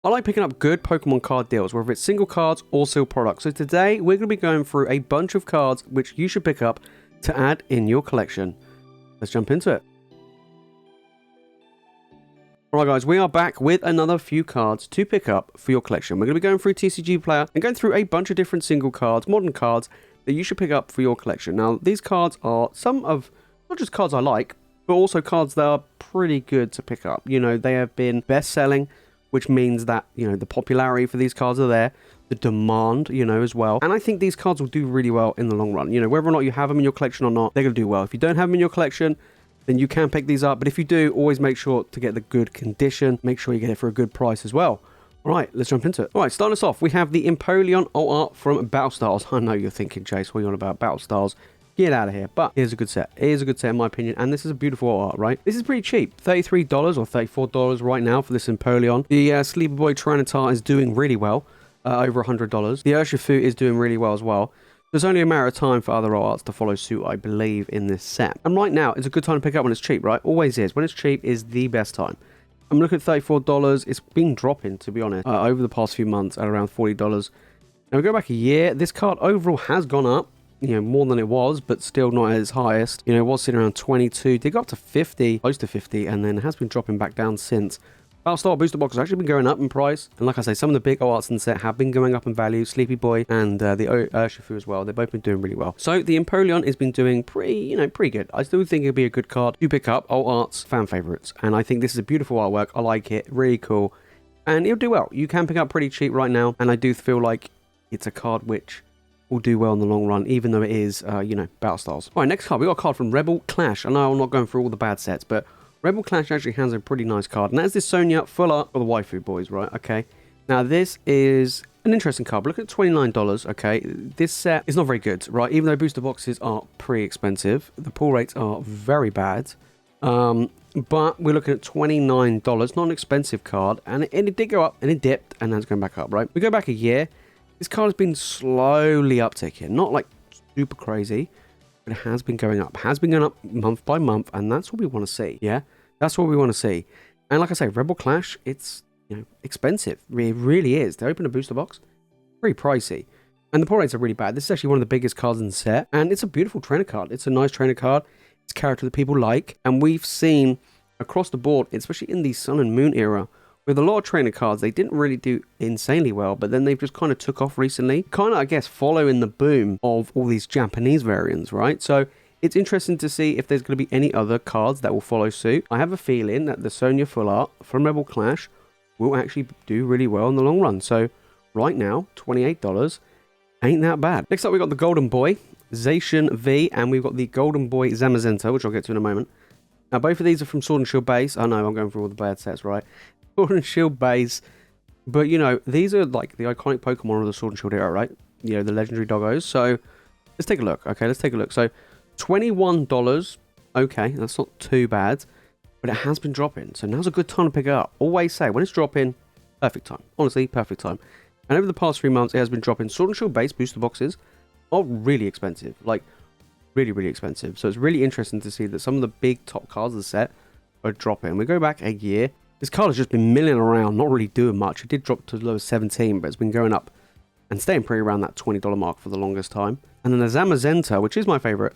I like picking up good Pokemon card deals, whether it's single cards or sealed products. So today we're going to be going through a bunch of cards which you should pick up to add in your collection. Let's jump into it. Alright guys, we are back with another few cards to pick up for your collection. We're going to be going through TCG Player and going through a bunch of different single cards, modern cards, that you should pick up for your collection. Now, these cards are some of, not just cards I like, but also cards that are pretty good to pick up. You know, they have been best-selling, which means that, you know, the popularity for these cards are there, the demand, you know, as well. And I think these cards will do really well in the long run. You know, whether or not you have them in your collection or not, they're going to do well. If you don't have them in your collection, then you can pick these up. But if you do, always make sure to get the good condition. Make sure you get it for a good price as well. All right, let's jump into it. All right, starting us off, we have the Empoleon Alt Art from Battle Styles. I know you're thinking, Chase, what are you on about? Battle Styles? Get out of here. But here's a good set. It is a good set in my opinion. And this is a beautiful alt art, right? This is pretty cheap. $33 or $34 right now for this Empoleon. The Sleepy Boy Tyranitar is doing really well. Over $100. The Urshifu is doing really well as well. There's only a matter of time for other arts to follow suit, I believe, in this set. And right now, it's a good time to pick up when it's cheap, right? Always is. When it's cheap is the best time. I'm looking at $34. It's been dropping, to be honest, over the past few months at around $40. Now, we go back a year. This card overall has gone up, you know, more than it was, but still not at its highest. You know, it was sitting around 22. Did go up to 50, close to 50, and then has been dropping back down since. Battlestar booster box has actually been going up in price, and like I say, some of the big arts in the set have been going up in value. Sleepy Boy and the Urshifu as well, they've both been doing really well. So the Empoleon has been doing pretty good. I still think it'd be a good card to pick up. Alt arts, fan favorites, and I think this is a beautiful artwork. I like it, really cool, and it'll do well. You can pick up pretty cheap right now, and I do feel like it's a card which will do well in the long run, even though it is, you know, Battle Styles. All right, next card, we got a card from Rebel Clash. I know I'm not going through all the bad sets, but Rebel Clash actually has a pretty nice card, and that's this Sonya full art for the waifu boys, right? Okay. Now, this is an interesting card. Look at $29, okay? This set is not very good, right? Even though booster boxes are pretty expensive, the pull rates are very bad. But we're looking at $29, not an expensive card, and it did go up, and it dipped, and now it's going back up, right? We go back a year. This card has been slowly upticking, not like super crazy, but it has been going up. Has been going up month by month, and that's what we want to see. Yeah, that's what we want to see. And like I say, Rebel Clash, it's, you know, expensive. It really is. To open a booster box, pretty pricey, and the pull rates are really bad. This is actually one of the biggest cards in the set, and it's a beautiful trainer card. It's a nice trainer card. It's a character that people like, and we've seen across the board, especially in the Sun and Moon era, with a lot of trainer cards, they didn't really do insanely well, but then they've just kind of took off recently. Kind of, I guess, following the boom of all these Japanese variants, right? So it's interesting to see if there's going to be any other cards that will follow suit. I have a feeling that the Sonya Full Art from Rebel Clash will actually do really well in the long run. So right now, $28 ain't that bad. Next up, we got the Golden Boy, Zacian V, and we've got the Golden Boy Zamazenta, which I'll get to in a moment. Now, both of these are from Sword and Shield base. I know I'm going through all the bad sets, right? Sword and Shield base, but you know, these are like the iconic Pokemon of the Sword and Shield era, right? You know, the legendary doggos. So let's take a look. Okay, let's take a look. So $21, okay, that's not too bad, but it has been dropping, so now's a good time to pick it up. Always say, when it's dropping, perfect time. Honestly, perfect time. And over the past 3 months, it has been dropping. Sword and Shield base booster boxes are really expensive, like really expensive. So it's really interesting to see that some of the big top cards of the set are dropping. We go back a year. This card has just been milling around, not really doing much. It did drop to as low as 17, but it's been going up and staying pretty around that $20 mark for the longest time. And then the Zamazenta, which is my favorite,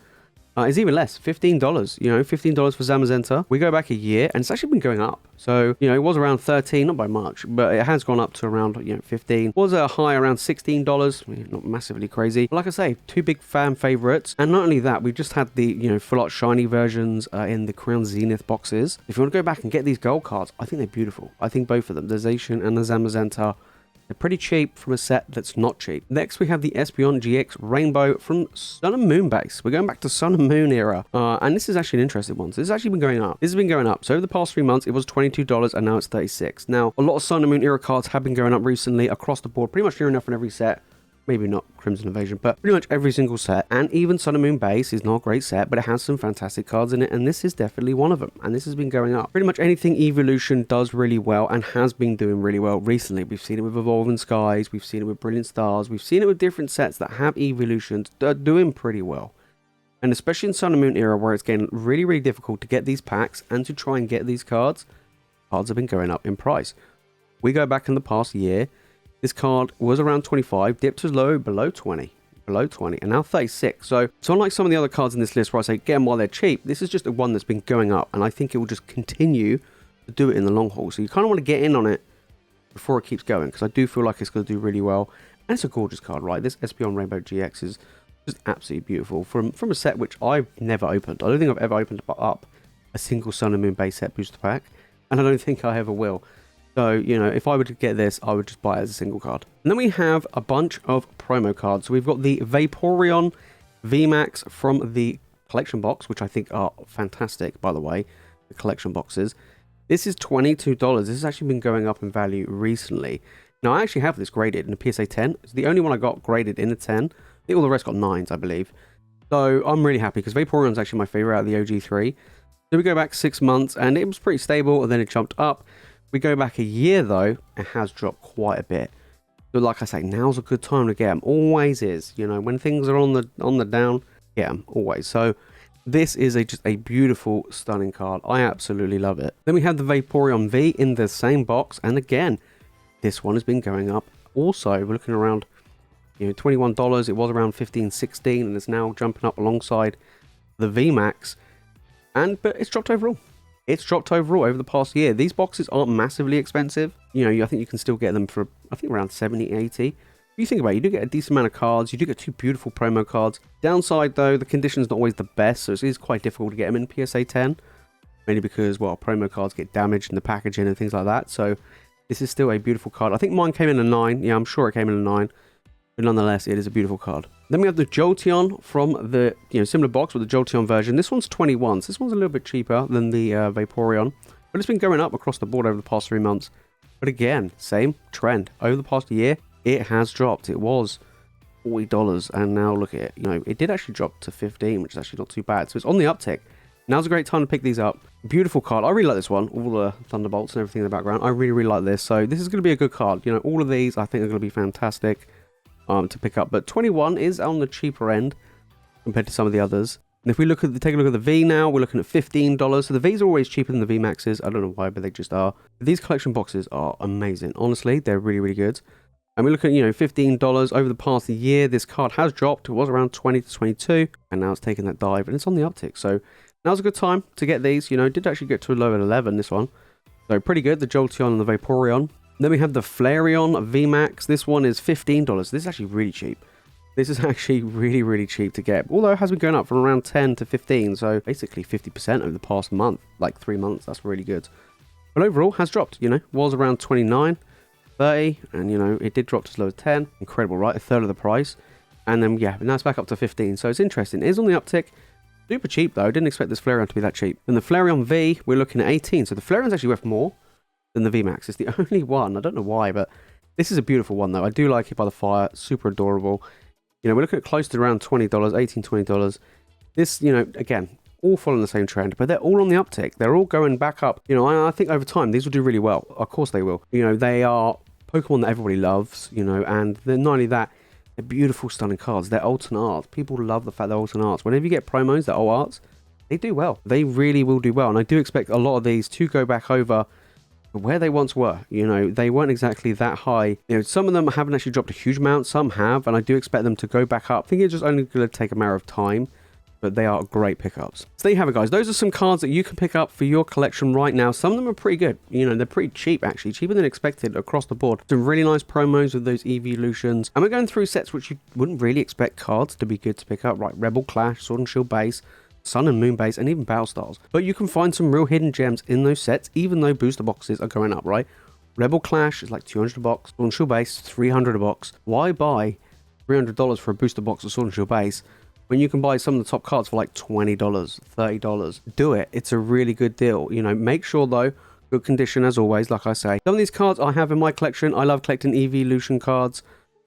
is even less, $15. You know, $15 for Zamazenta. We go back a year, and it's actually been going up. So, you know, it was around 13, not by much, but it has gone up to around, you know, 15. Was a high around $16, not massively crazy. But like I say, two big fan favorites. And not only that, we've just had the, you know, full art shiny versions in the Crown Zenith boxes. If you want to go back and get these gold cards, I think they're beautiful. I think both of them, the Zacian and the Zamazenta, they're pretty cheap from a set that's not cheap. Next, we have the Espeon GX Rainbow from Sun and Moon base. We're going back to Sun and Moon era. And this is actually an interesting one. So this has actually been going up. This has been going up. So over the past 3 months, it was $22 and now it's $36. Now, a lot of Sun and Moon era cards have been going up recently across the board, pretty much near enough in every set. Maybe not Crimson Invasion, but pretty much every single set. And even Sun and Moon base is not a great set, but it has some fantastic cards in it, and this is definitely one of them. And this has been going up. Pretty much anything Evolution does really well and has been doing really well recently. We've seen it with Evolving Skies, we've seen it with Brilliant Stars, we've seen it with different sets that have Evolutions that are doing pretty well. And especially in Sun and Moon era, where it's getting really difficult to get these packs and to try and get these cards, cards have been going up in price. We go back in the past year. This card was around 25, dipped as low below 20, and now 36. So unlike some of the other cards in this list where I say get them while they're cheap, this is just a one that's been going up, and I think it will just continue to do it in the long haul. So you kind of want to get in on it before it keeps going, because I do feel like it's going to do really well. And it's a gorgeous card, right? This Espeon Rainbow GX is just absolutely beautiful from a set which I've never opened. I don't think I've ever opened up a single Sun and Moon base set booster pack, and I don't think I ever will. So, you know, if I were to get this, I would just buy it as a single card. And then we have a bunch of promo cards. So we've got the Vaporeon VMAX from the collection box, which I think are fantastic, by the way, the collection boxes. This is $22. This has actually been going up in value recently. Now, I actually have this graded in a PSA 10. It's the only one I got graded in a 10. I think all the rest got 9s, I believe. So I'm really happy because Vaporeon's actually my favorite out of the OG3. So we go back 6 months and it was pretty stable, and then it jumped up. We go back a year though, it has dropped quite a bit. So like I say, now's a good time to get them. Always is. You know, when things are on the down, get them, always. So this is just a beautiful, stunning card. I absolutely love it. Then we have the Vaporeon V in the same box, and again, this one has been going up. Also, we're looking around, you know, $21. It was around 15, 16, and it's now jumping up alongside the VMAX. But it's dropped overall. It's dropped overall over the past year. These boxes aren't massively expensive. You know, I think you can still get them for, I think, around 70, 80. If you think about it, you do get a decent amount of cards. You do get 2 beautiful promo cards. Downside, though, the condition's not always the best, so it is quite difficult to get them in PSA 10. Mainly because, well, promo cards get damaged in the packaging and things like that. So this is still a beautiful card. I think mine came in a 9. Yeah, I'm sure it came in a 9. But nonetheless, it is a beautiful card. Then we have the Jolteon from the, similar box with the Jolteon version. This one's 21, so this one's a little bit cheaper than the Vaporeon. But it's been going up across the board over the past 3 months. But again, same trend. Over the past year, it has dropped. It was $40, and now look at it. You know, it did actually drop to 15, which is actually not too bad. So it's on the uptick. Now's a great time to pick these up. Beautiful card. I really like this one. All the Thunderbolts and everything in the background. I really, really like this. So this is going to be a good card. You know, all of these I think are going to be fantastic to pick up. But 21 is on the cheaper end compared to some of the others. And if we take a look at the V now, we're looking at $15. So the V's are always cheaper than the VMAXs. I don't know why, but they just are. These collection boxes are amazing. Honestly, they're really, really good. And we're looking at, $15 over the past year. This card has dropped. It was around 20 to 22, and now it's taken that dive, and it's on the uptick. So now's a good time to get these. It did actually get to a low at 11, this one. So pretty good, the Jolteon and the Vaporeon. Then we have the Flareon VMAX. This one is $15. This is actually really cheap. This is actually really, really cheap to get. Although it has been going up from around 10 to 15. So basically 50% over the past month. Like 3 months. That's really good. But overall, has dropped, Was around 29, 30. And, it did drop to as low as 10. Incredible, right? A third of the price. And then, yeah, now it's back up to 15. So it's interesting. It is on the uptick. Super cheap, though. I didn't expect this Flareon to be that cheap. And the Flareon V, we're looking at 18. So the Flareon's actually worth more than the VMAX. It's the only one. I don't know why, but this is a beautiful one, though. I do like it by the fire. Super adorable. We're looking at close to around $20, $18, $20. This, again, all following the same trend, but they're all on the uptick. They're all going back up. I think over time, these will do really well. Of course they will. They are Pokemon that everybody loves, and they're not only that, they're beautiful, stunning cards. They're alternate arts. People love the fact they're alternate arts. Whenever you get promos that are alt arts, they do well. They really will do well, and I do expect a lot of these to go back over where they once were. They weren't exactly that high. Some of them haven't actually dropped a huge amount. Some have, and I do expect them to go back up. I think it's just only going to take a matter of time, but they are great pickups. So there you have it, guys. Those are some cards that you can pick up for your collection right now. Some of them are pretty good. They're pretty cheap, actually. Cheaper than expected across the board. Some really nice promos with those evolutions. And we're going through sets which you wouldn't really expect cards to be good to pick up. Right, Rebel Clash, Sword and Shield base, Sun and Moon base, and even Battle Styles. But you can find some real hidden gems in those sets, even though booster boxes are going up, right? Rebel Clash is like $200 a box. Sword and Shield base, $300 a box. Why buy $300 for a booster box of Sword and Shield base when you can buy some of the top cards for like $20, $30? Do it. It's a really good deal. Make sure though, good condition as always, like I say. Some of these cards I have in my collection. I love collecting evolution cards,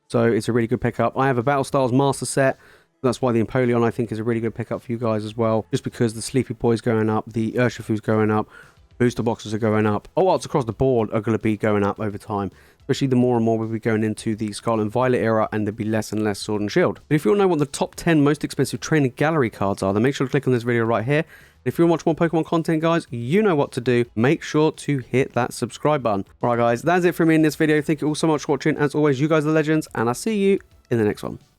so it's a really good pickup. I have a Battle Styles Master set. That's why the Empoleon, I think, is a really good pickup for you guys as well. Just because the Sleepy Boy's going up, the Urshifu's going up, booster boxes are going up. All arts across the board are going to be going up over time. especially the more and more we'll be going into the Scarlet and Violet era, and there'll be less and less Sword and Shield. But if you want to know what the top 10 most expensive trainer gallery cards are, then make sure to click on this video right here. If you want to watch more Pokemon content, guys, you know what to do. Make sure to hit that subscribe button. Alright guys, that's it from me in this video. Thank you all so much for watching. As always, you guys are legends, and I'll see you in the next one.